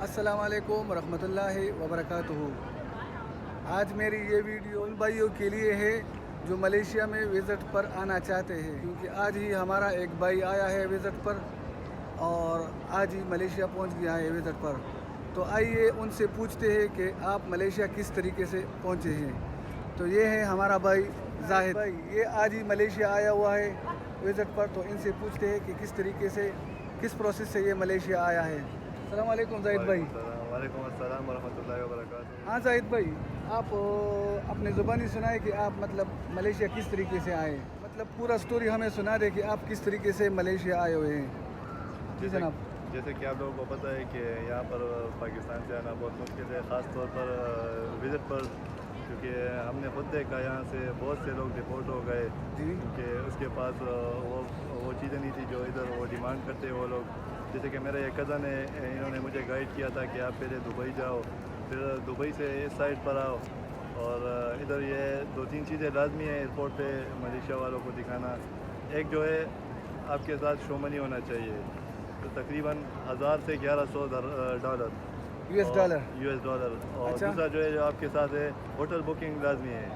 अस्सलाम वालेकुम रहमतुल्लाहि व बरकातुहू। आज मेरी ये वीडियो उन भाइयों के लिए है जो मलेशिया में विज़िट पर आना चाहते हैं, क्योंकि आज ही हमारा एक भाई आया है विज़िट पर और आज ही मलेशिया पहुंच गया है विज़िट पर। तो आइए उनसे पूछते हैं कि आप मलेशिया किस तरीके से पहुंचे हैं। तो ये है हमारा भाई जाहिद भाई, ये आज ही मलेशिया आया हुआ है विज़िट पर। तो इनसे पूछते हैं कि किस तरीके से, किस प्रोसेस से ये मलेशिया आया है। अस्सलाम वालेकुम जाहिद भाई। वालेकुम अस्सलाम वरहमतुल्लाहि वबरकातुहू। हाँ जाहिद भाई, आप अपने ज़ुबानी सुनाए कि आप मतलब मलेशिया किस तरीके से आए, मतलब पूरा स्टोरी हमें सुना दे कि आप किस तरीके से मलेशिया आए हुए हैं। जी जनाब। जैसे कि आप लोगों को पता है कि यहाँ पर पाकिस्तान से आना बहुत मुश्किल है, ख़ास तौर पर विज़िट पर, क्योंकि हमने खुद देखा यहाँ से बहुत से लोग डिपोर्ट हो गए क्योंकि उसके पास वो चीज़ें नहीं थी जो इधर वो डिमांड करते वो लोग। जैसे कि मेरा एक कज़न है, इन्होंने मुझे गाइड किया था कि आप पहले दुबई जाओ, फिर दुबई से इस साइड पर आओ, और इधर ये 2-3 चीज़ें लाजमी है एयरपोर्ट पे मलेशिया वालों को दिखाना। एक जो है आपके साथ शो मनी होना चाहिए, तो तकरीबन 1000 से 1100 डॉलर US डॉलर। और अच्छा। दूसरा जो है जो आपके साथ है होटल बुकिंग लाजमी है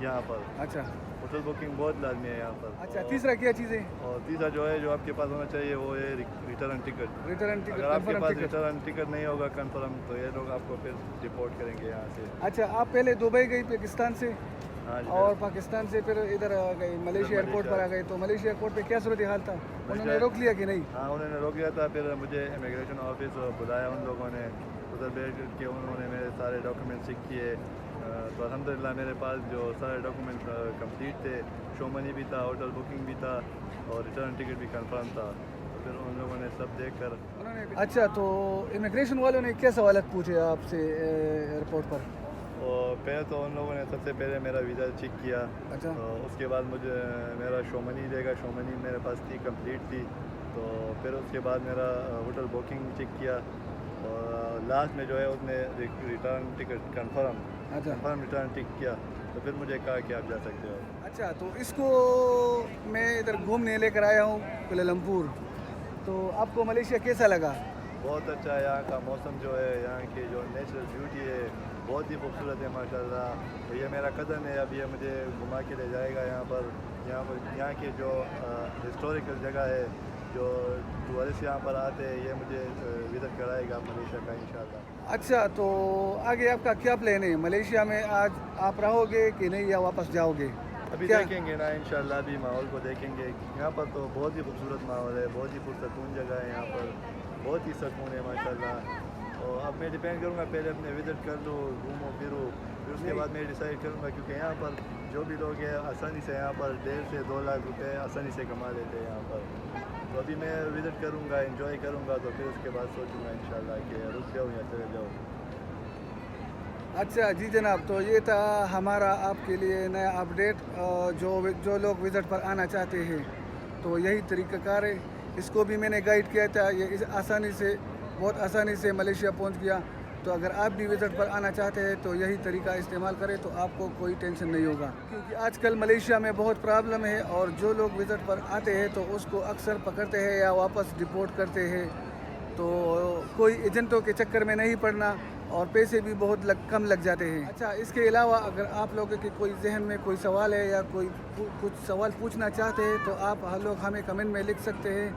यहाँ पर। अच्छा होटल बुकिंग बहुत लाजमी है यहाँ पर। अच्छा, तीसरा क्या चीज़ है? और तीसरा जो है जो आपके पास होना चाहिए वो है रिटर्न टिकट। Return ticket. अगर आपके पास टिकट। रिटर्न टिकट नहीं होगा कंफर्म, तो ये लोग आपको फिर डिपोर्ट करेंगे यहाँ से। अच्छा, आप पहले दुबई गई पाकिस्तान से, हाँ जी। और पाकिस्तान से फिर इधर आ गई मलेशिया एयरपोर्ट पर आ गई। तो मलेशिया एयरपोर्ट पे क्या सूरत हाल था, उन्होंने रोक लिया कि नहीं? हाँ, उन्होंने रोक लिया था। फिर मुझे इमिग्रेशन ऑफिस बुलाया उन लोगों ने, उधर बैठ के उन्होंने मेरे सारे डॉक्यूमेंट चेक किए। तो अल्हम्दुलिल्लाह मेरे पास जो सारे डॉक्यूमेंट कंप्लीट थे, शो मनी भी था, होटल बुकिंग भी था, और रिटर्न टिकट भी कंफर्म था। तो फिर उन लोगों ने सब देख कर उन्होंने। अच्छा, तो इमिग्रेशन वालों ने क्या सवालत पूछे आपसे एयरपोर्ट पर? और पहले तो उन लोगों ने सबसे पहले मेरा वीज़ा चेक किया। अच्छा। उसके बाद मुझे मेरा शो मनी देगा, शो मनी मेरे पास थी, कंप्लीट थी। तो फिर उसके बाद मेरा होटल बुकिंग चेक किया, और लास्ट में जो है उसने रिटर्न टिकट कंफर्म रिटर्न टिक किया। तो फिर मुझे कहा कि आप जा सकते हो। अच्छा, तो इसको मैं इधर घूमने लेकर आया हूँ कुआलालंपुर। तो आपको मलेशिया कैसा लगा? बहुत अच्छा है, यहाँ का मौसम जो है, यहाँ की जो नेचुरल ब्यूटी है बहुत ही खूबसूरत है माशाल्लाह। तो ये मेरा कज़न है, अब ये मुझे घुमा के ले जाएगा यहाँ की जो हिस्टोरिकल जगह है, जो टूरिस्ट यहाँ पर आते हैं, ये मुझे विज़िट कराएगा मलेशिया का इंशाल्लाह। अच्छा, तो आगे आपका क्या प्लान है? मलेशिया में आज आप रहोगे कि नहीं, या वापस जाओगे? अभी क्या? देखेंगे ना इंशाल्लाह, अभी माहौल को देखेंगे। यहाँ पर तो बहुत ही खूबसूरत माहौल है, बहुत ही पुरसकून जगह है यहाँ पर, बहुत ही सुकून है माशाल्लाह। और अब मैं डिपेंड करूँगा, पहले अपने विज़िट कर लूँ, घूमो फिरो, फिर उसके बाद मैं डिसाइड करूँगा, क्योंकि यहाँ पर जो भी लोग हैं आसानी से यहाँ पर 1.5 से 2 लाख रुपए आसानी से कमा लेते हैं यहाँ पर। तो अभी मैं विज़िट करूँगा, एंजॉय करूँगा, तो फिर उसके बाद सोचूँगा इंशाल्लाह कि रुक जाऊँ या चले जाऊँ। अच्छा जी जनाब, तो ये था हमारा आपके लिए नया अपडेट। जो लोग विज़िट पर आना चाहते हैं तो यही तरीक़ाकार है। इसको भी मैंने गाइड किया था, ये बहुत आसानी से मलेशिया पहुंच गया। तो अगर आप भी विज़िट पर आना चाहते हैं तो यही तरीका इस्तेमाल करें, तो आपको कोई टेंशन नहीं होगा, क्योंकि आजकल मलेशिया में बहुत प्रॉब्लम है, और जो लोग विज़िट पर आते हैं तो उसको अक्सर पकड़ते हैं या वापस डिपोर्ट करते हैं। तो कोई एजेंटों के चक्कर में नहीं पड़ना, और पैसे भी बहुत कम लग जाते हैं। अच्छा, इसके अलावा अगर आप लोगों के कोई जहन में कोई सवाल है या कोई कुछ सवाल पूछना चाहते हैं तो आप लोग हमें कमेंट में लिख सकते हैं,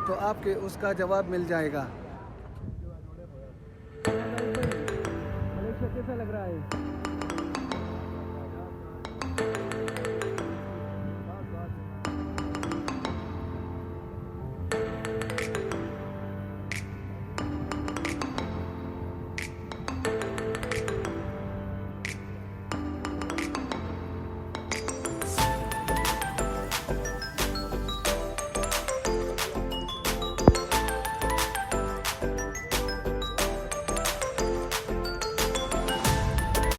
तो आपके उसका जवाब मिल जाएगा। मलेशिया कैसा लग रहा है?